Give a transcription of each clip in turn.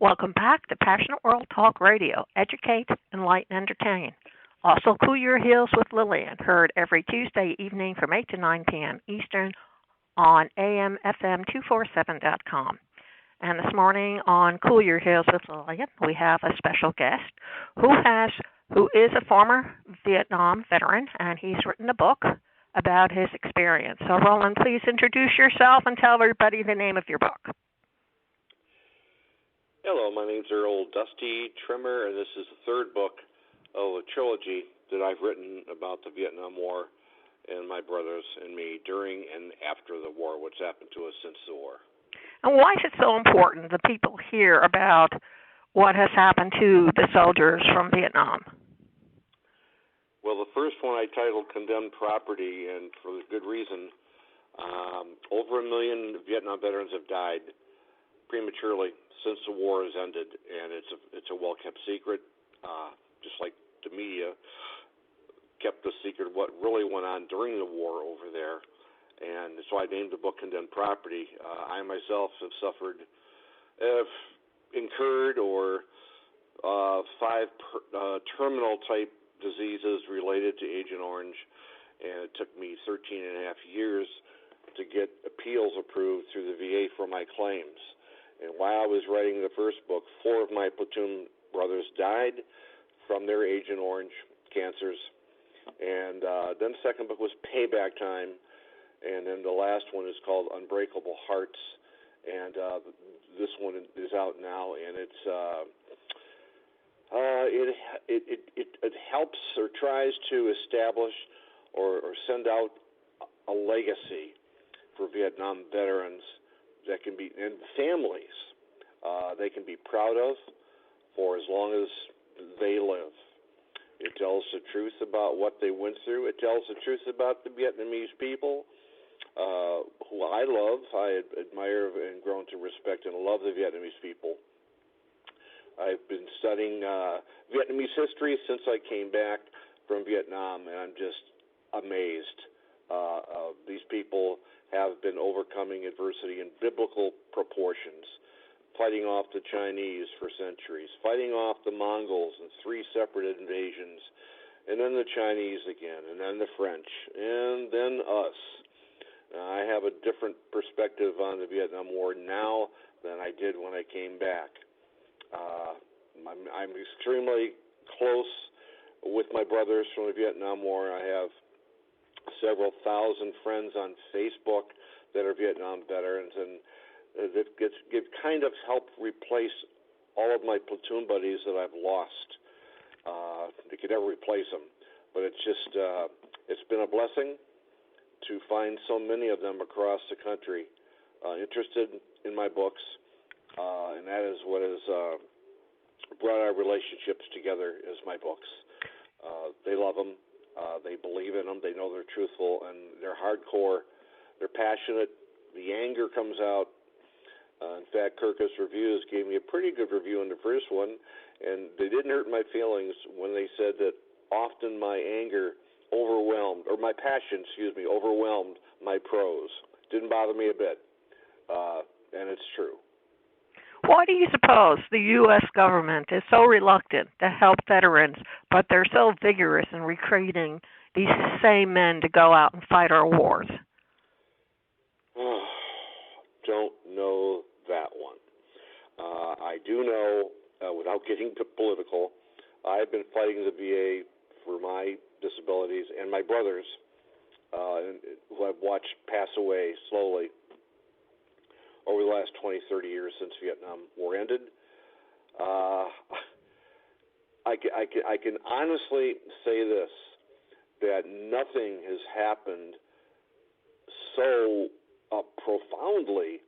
Welcome back to Passionate World Talk Radio. Educate, enlighten, entertain. Also, Cool Your Heels with Lillian, heard every Tuesday evening from 8 to 9 p.m. Eastern on AMFM247.com. And this morning on Cool Your Heels with Lillian, we have a special guest who is a former Vietnam veteran, and he's written a book about his experience. So, Roland, please introduce yourself and tell everybody the name of your book. Hello, my name's Earl Dusty Trimmer, and this is the third book of a trilogy that I've written about the Vietnam War and my brothers and me during and after the war, what's happened to us since the war. And why is it so important that people hear about what has happened to the soldiers from Vietnam? Well, the first one I titled Condemned Property, and for good reason. Over 1 million Vietnam veterans have died prematurely since the war has ended, and it's a well-kept secret, just like the media kept the secret what really went on during the war over there. And so I named the book Condemned Property. I myself have suffered, incurred, or 5 terminal-type diseases related to Agent Orange, and it took me 13 and a half years to get appeals approved through the VA for my claims. And while I was writing the first book, 4 of my platoon brothers died from their Agent Orange cancers. And then the second book was Payback Time. And then the last one is called Unbreakable Hearts. And this one is out now. And it helps or tries to establish or send out a legacy for Vietnam veterans that can be, and families, they can be proud of for as long as they live. It tells the truth about what they went through. It tells the truth about the Vietnamese people, who I love. I admire and grown to respect and love the Vietnamese people. I've been studying Vietnamese history since I came back from Vietnam, and I'm just amazed. These people have been overcoming adversity in biblical proportions, fighting off the Chinese for centuries, fighting off the Mongols in 3 separate invasions, and then the Chinese again, and then the French, and then us. I have a different perspective on the Vietnam War now than I did when I came back. I'm extremely close with my brothers from the Vietnam War. I have several thousand friends on Facebook that are Vietnam veterans, and that kind of helped replace all of my platoon buddies that I've lost. They could never replace them, but it's just it's been a blessing to find so many of them across the country interested in my books, and that is what has brought our relationships together is my books. They love them. They believe in them. They know they're truthful, and they're hardcore. They're passionate. The anger comes out. In fact, Kirkus Reviews gave me a pretty good review on the first one, and they didn't hurt my feelings when they said that often my anger overwhelmed my prose. Didn't bother me a bit, and it's true. Why do you suppose the U.S. government is so reluctant to help veterans, but they're so vigorous in recruiting these same men to go out and fight our wars? Don't know that one. I do know, without getting political, I've been fighting the VA for my disabilities and my brothers, who I've watched pass away slowly over the last 20, 30 years since Vietnam War ended. I can honestly say this, that nothing has happened so profoundly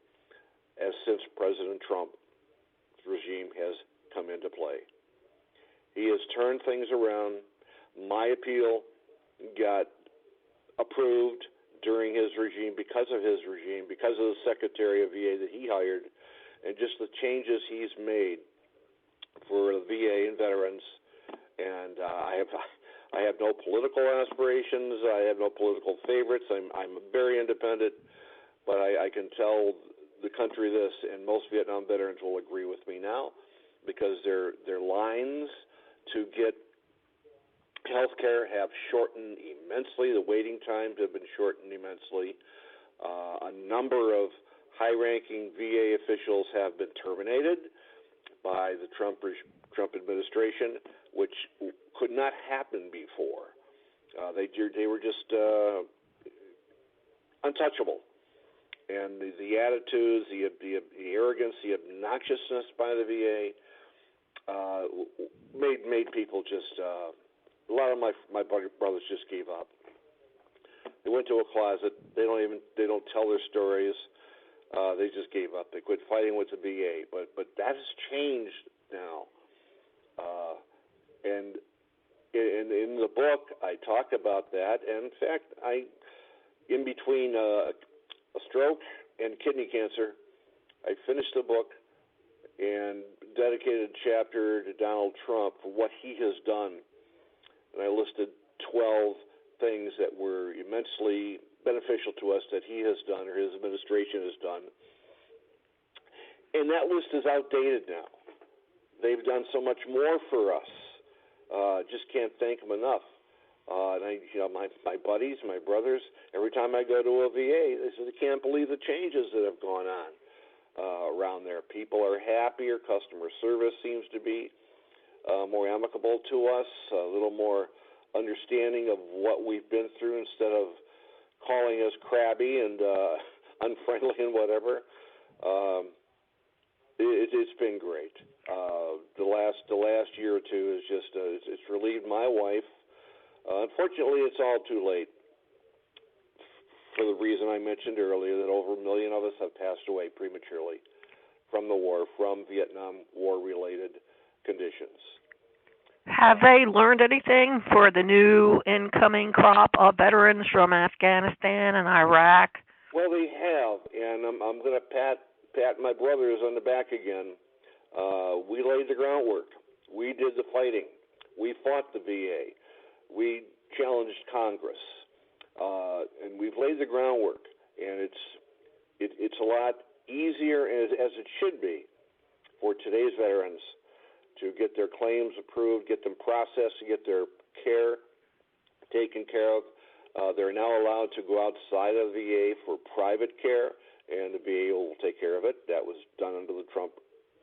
as since President Trump's regime has come into play. He has turned things around. My appeal got approved during his regime, because of his regime, because of the Secretary of VA that he hired, and just the changes he's made for the VA and veterans. And I have no political aspirations. I have no political favorites. I'm very independent, but I can tell the country this, and most Vietnam veterans will agree with me now, because their lines to get health care have shortened immensely. The waiting times have been shortened immensely. A number of high-ranking VA officials have been terminated by the Trump administration, which could not happen before. They were just untouchable. And the attitudes, the arrogance, the obnoxiousness by the VA made people just a lot of my brothers just gave up. They went to a closet. They don't tell their stories. They just gave up. They quit fighting with the VA. But that has changed now. And in the book, I talk about that. And in fact, in between a stroke and kidney cancer, I finished the book and dedicated a chapter to Donald Trump for what he has done. And I listed 12 things that were immensely beneficial to us that he has done or his administration has done. And that list is outdated now. They've done so much more for us. Just can't thank them enough. And my buddies, my brothers, every time I go to a VA, they say they can't believe the changes that have gone on around there. People are happier. Customer service seems to be more amicable to us, a little more understanding of what we've been through instead of calling us crabby and unfriendly and whatever. It's been great. The last year or two is just it's relieved my wife. Unfortunately, it's all too late for the reason I mentioned earlier, that over 1 million of us have passed away prematurely from the war, from Vietnam War-related conditions. Have they learned anything for the new incoming crop of veterans from Afghanistan and Iraq? Well, they have, and I'm going to pat my brothers on the back again. We laid the groundwork. We did the fighting. We fought the VA. We challenged Congress, and we've laid the groundwork. And it's a lot easier, as it should be, for today's veterans to get their claims approved, get them processed, to get their care taken care of. They're now allowed to go outside of the VA for private care, and the VA will take care of it. That was done under the Trump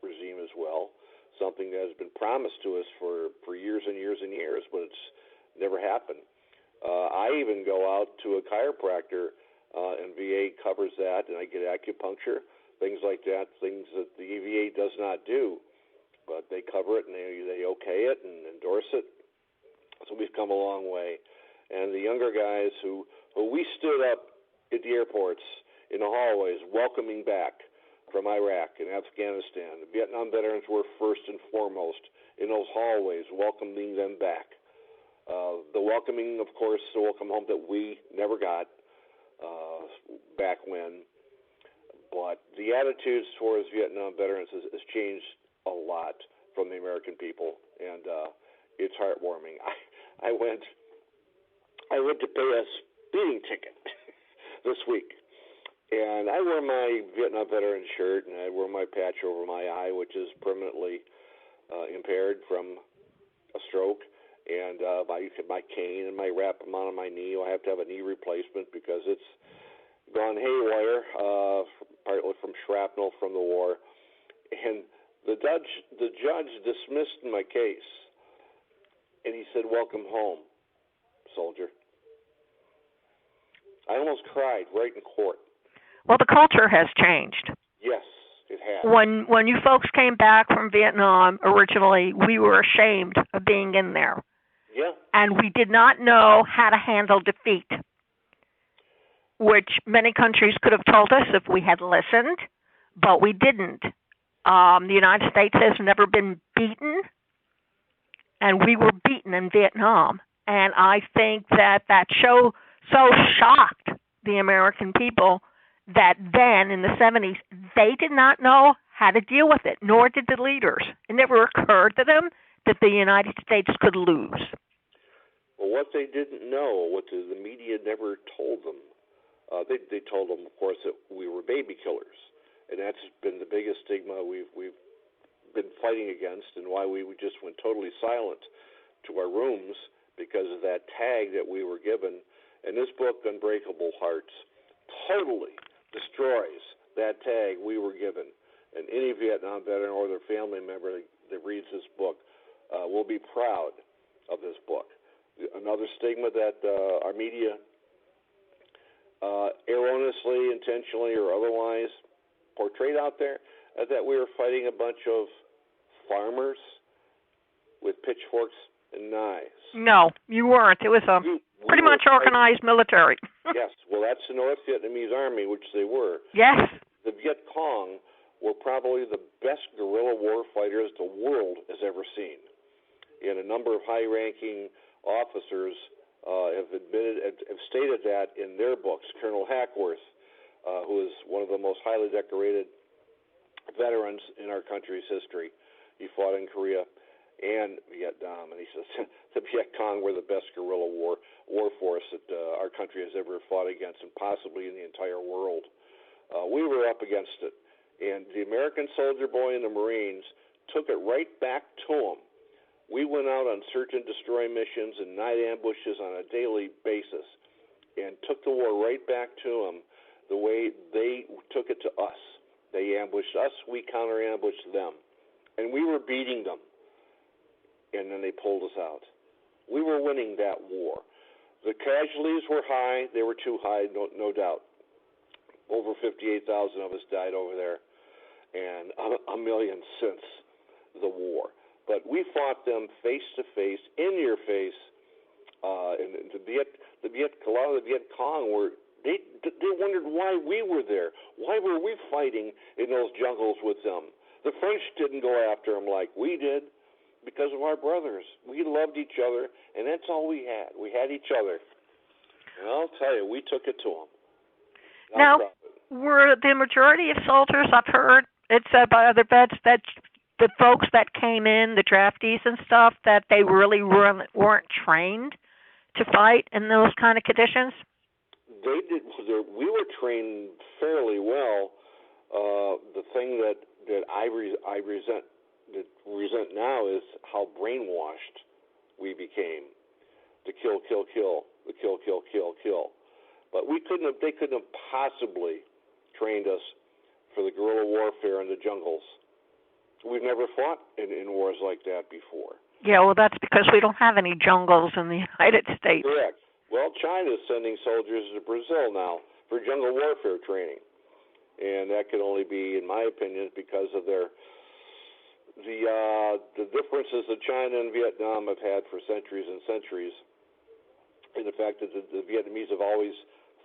regime as well, something that has been promised to us for years and years and years, but it's never happened. I even go out to a chiropractor, and VA covers that, and I get acupuncture, things like that, things that the VA does not do, but they cover it and they okay it and endorse it. So we've come a long way. And the younger guys who we stood up at the airports, in the hallways, welcoming back from Iraq and Afghanistan. The Vietnam veterans were first and foremost in those hallways, welcoming them back. The welcoming, of course, the welcome home that we never got back when. But the attitudes towards Vietnam veterans has changed a lot from the American people, and it's heartwarming. I went to pay a speeding ticket this week, and I wear my Vietnam veteran shirt, and I wear my patch over my eye, which is permanently impaired from a stroke, and my cane and my wrap on my knee. I have to have a knee replacement because it's gone haywire, partly from shrapnel from the war. And the judge dismissed my case, and he said, "Welcome home, soldier." I almost cried right in court. Well, the culture has changed. Yes, it has. When you folks came back from Vietnam originally, we were ashamed of being in there. Yeah. And we did not know how to handle defeat, which many countries could have told us if we had listened, but we didn't. The United States has never been beaten, and we were beaten in Vietnam. And I think that show so shocked the American people that then in the 70s, they did not know how to deal with it, nor did the leaders. It never occurred to them that the United States could lose. Well, what they didn't know, what the media never told them, they told them, of course, that we were baby killers, and that's been the biggest stigma we've been fighting against, and why we just went totally silent to our rooms because of that tag that we were given. And this book, Unbreakable Hearts, totally destroys that tag we were given. And any Vietnam veteran or their family member that reads this book will be proud of this book. Another stigma that our media erroneously, intentionally, or otherwise portrayed out there, that we were fighting a bunch of farmers with pitchforks and knives. No, you weren't. It was pretty much organized military. Yes, well, that's the North Vietnamese Army, which they were. Yes. The Viet Cong were probably the best guerrilla war fighters the world has ever seen. And a number of high-ranking officers have stated that in their books. Colonel Hackworth, who is one of the most highly decorated veterans in our country's history, he fought in Korea and Vietnam, and he says the Viet Cong were the best guerrilla war force that our country has ever fought against, and possibly in the entire world. We were up against it, and the American soldier boy and the Marines took it right back to them. We went out on search and destroy missions and night ambushes on a daily basis, and took the war right back to them the way they took it to us. They ambushed us, we counter-ambushed them, and we were beating them. And then they pulled us out. We were winning that war. The casualties were high. They were too high, no doubt. Over 58,000 of us died over there, and a million since the war. But we fought them face to face, in your face. And a lot of the Viet Cong they wondered why we were there. Why were we fighting in those jungles with them? The French didn't go after them like we did. Because of our brothers. We loved each other, and that's all we had. We had each other. And I'll tell you, we took it to them. Now, were the majority of soldiers, I've heard it said by other vets, that the folks that came in, the draftees and stuff, that they really weren't trained to fight in those kind of conditions? They did. We were trained fairly well. The thing that I resent now is how brainwashed we became to kill, the kill. But they couldn't have possibly trained us for the guerrilla warfare in the jungles. We've never fought in wars like that before. Yeah, well, that's because we don't have any jungles in the United States. Correct. Well, China's sending soldiers to Brazil now for jungle warfare training. And that can only be, in my opinion, because of the differences that China and Vietnam have had for centuries and centuries, and the fact that the Vietnamese have always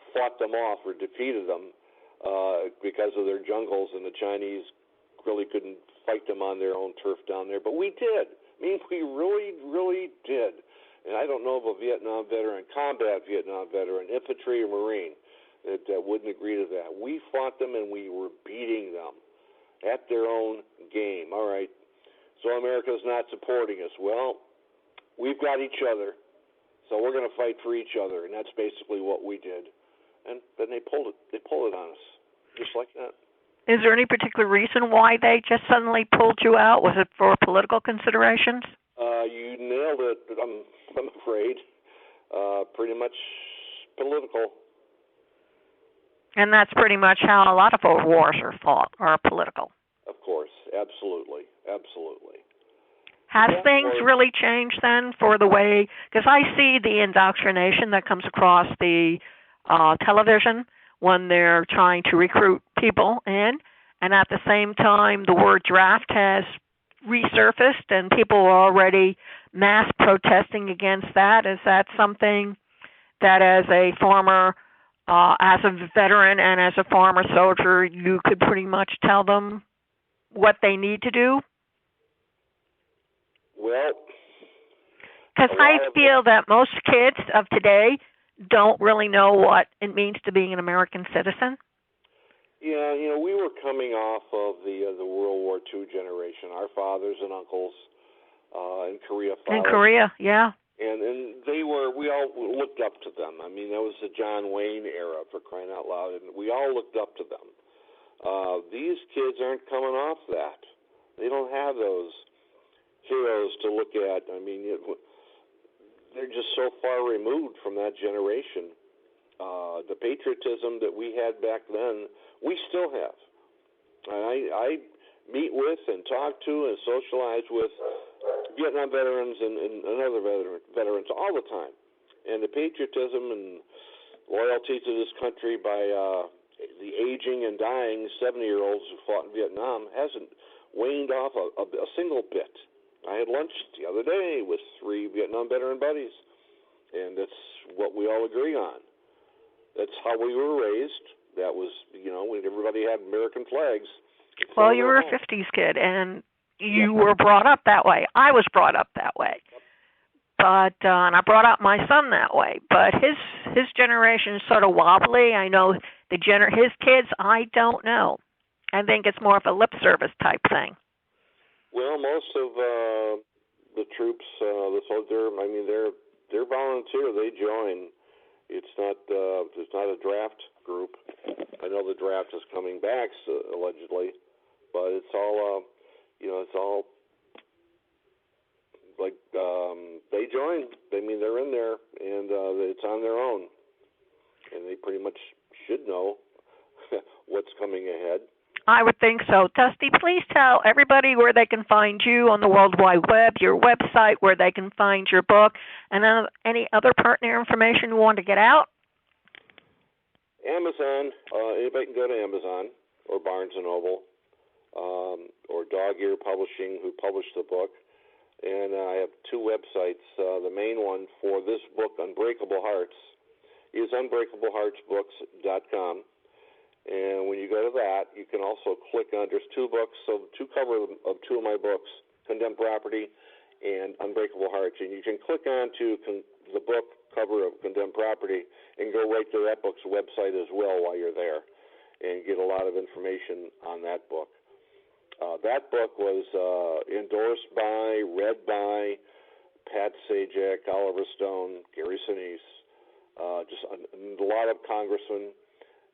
fought them off or defeated them because of their jungles, and the Chinese really couldn't fight them on their own turf down there. But we did. I mean, we really, really did. And I don't know of a Vietnam veteran, combat Vietnam veteran, infantry or Marine, that wouldn't agree to that. We fought them, and we were beating them at their own game. All right. So America's not supporting us. Well, we've got each other, so we're going to fight for each other, and that's basically what we did. And then they pulled it on us, just like that. Is there any particular reason why they just suddenly pulled you out? Was it for political considerations? You nailed it, I'm afraid. Pretty much political. And that's pretty much how a lot of our wars are fought, are political. Of course, absolutely. Has things really changed then for the way, because I see the indoctrination that comes across the television when they're trying to recruit people in, and at the same time the word draft has resurfaced and people are already mass protesting against that. Is that something that as a former, as a veteran and as a former soldier, you could pretty much tell them what they need to do? Well, because I feel that most kids of today don't really know what it means to being an American citizen. Yeah, we were coming off of the World War II generation. Our fathers and uncles in Korea fought. In Korea, yeah. And we all looked up to them. I mean, that was the John Wayne era, for crying out loud, and we all looked up to them. These kids aren't coming off that. They don't have those heroes to look at. I mean, they're just so far removed from that generation. The patriotism that we had back then, we still have. I meet with and talk to and socialize with Vietnam veterans and other veterans all the time. And the patriotism and loyalty to this country by the aging and dying 70-year-olds who fought in Vietnam hasn't waned off a single bit. I had lunch the other day with 3 Vietnam veteran buddies, and that's what we all agree on. That's how we were raised. That was, everybody had American flags. Well, you were a 50s kid, and you were brought up that way. I was brought up that way. But and I brought up my son that way. But his generation is sort of wobbly. I know his kids, I don't know. I think it's more of a lip service type thing. Well, most of the troops, the soldiers, they're volunteer. They join. It's not a draft group. I know the draft is coming back allegedly, but it's all it's all like they join. They're in there, and it's on their own, and they pretty much should know what's coming ahead. I would think so. Dusty, please tell everybody where they can find you on the World Wide Web, your website, where they can find your book, and any other pertinent information you want to get out. Amazon. Anybody can go to Amazon or Barnes & Noble or Dog Ear Publishing, who published the book. And I have 2 websites. The main one for this book, Unbreakable Hearts, is unbreakableheartsbooks.com. And when you go to that, you can also click on, there's 2 books, so 2 covers of 2 of my books, Condemned Property and Unbreakable Hearts. And you can click on to the book cover of Condemned Property and go right to that book's website as well while you're there and get a lot of information on that book. That book was endorsed by, read by Pat Sajak, Oliver Stone, Gary Sinise, just a lot of congressmen.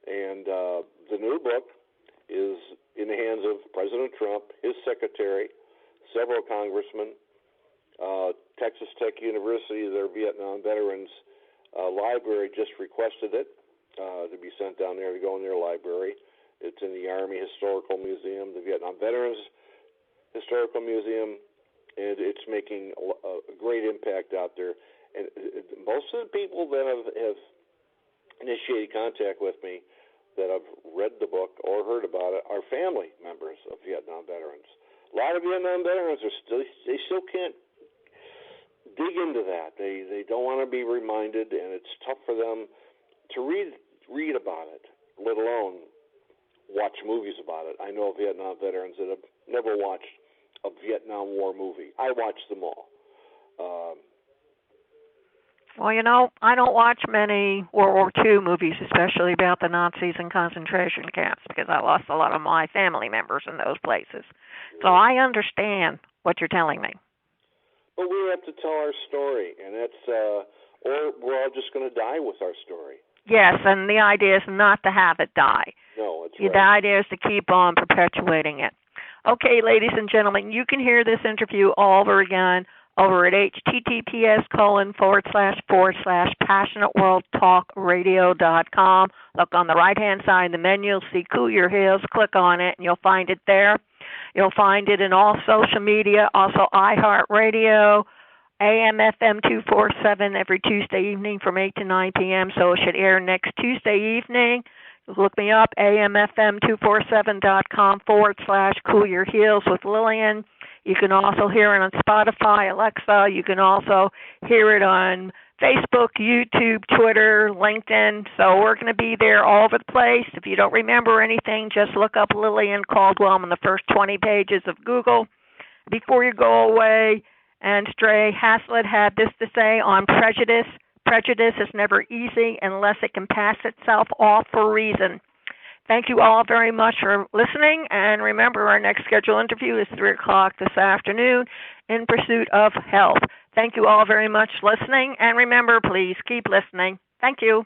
And the new book is in the hands of President Trump, his secretary, several congressmen, Texas Tech University, their Vietnam veterans library just requested it to be sent down there to go in their library. It's in the Army Historical Museum, the Vietnam Veterans Historical Museum, and it's making a great impact out there. And most of the people that have initiated contact with me that have read the book or heard about it are family members of Vietnam veterans. A lot of Vietnam veterans they still can't dig into that. They don't want to be reminded, and it's tough for them to read about it, let alone watch movies about it. I know Vietnam veterans that have never watched a Vietnam War movie. I watched them all. Well, I don't watch many World War II movies, especially about the Nazis and concentration camps, because I lost a lot of my family members in those places. So I understand what you're telling me. But we have to tell our story, and that's, or we're all just going to die with our story. Yes, and the idea is not to have it die. No, that's right. The idea is to keep on perpetuating it. Okay, ladies and gentlemen, you can hear this interview all over again over at https://passionateworldtalkradio.com. Look on the right-hand side of the menu, you'll see Cool Your Heels. Click on it, and you'll find it there. You'll find it in all social media, also iHeartRadio, AM/FM 247 every Tuesday evening from 8 to 9 p.m., so it should air next Tuesday evening. Look me up, amfm247.com/Cool Your Heels with Lillian. You can also hear it on Spotify, Alexa. You can also hear it on Facebook, YouTube, Twitter, LinkedIn. So we're going to be there all over the place. If you don't remember anything, just look up Lillian Caldwell on the first 20 pages of Google. Before you go away, and Stray Haslett had this to say on prejudice. Prejudice is never easy unless it can pass itself off for a reason. Thank you all very much for listening, and remember, our next scheduled interview is 3 o'clock this afternoon, In Pursuit of Health. Thank you all very much for listening, and remember, please keep listening. Thank you.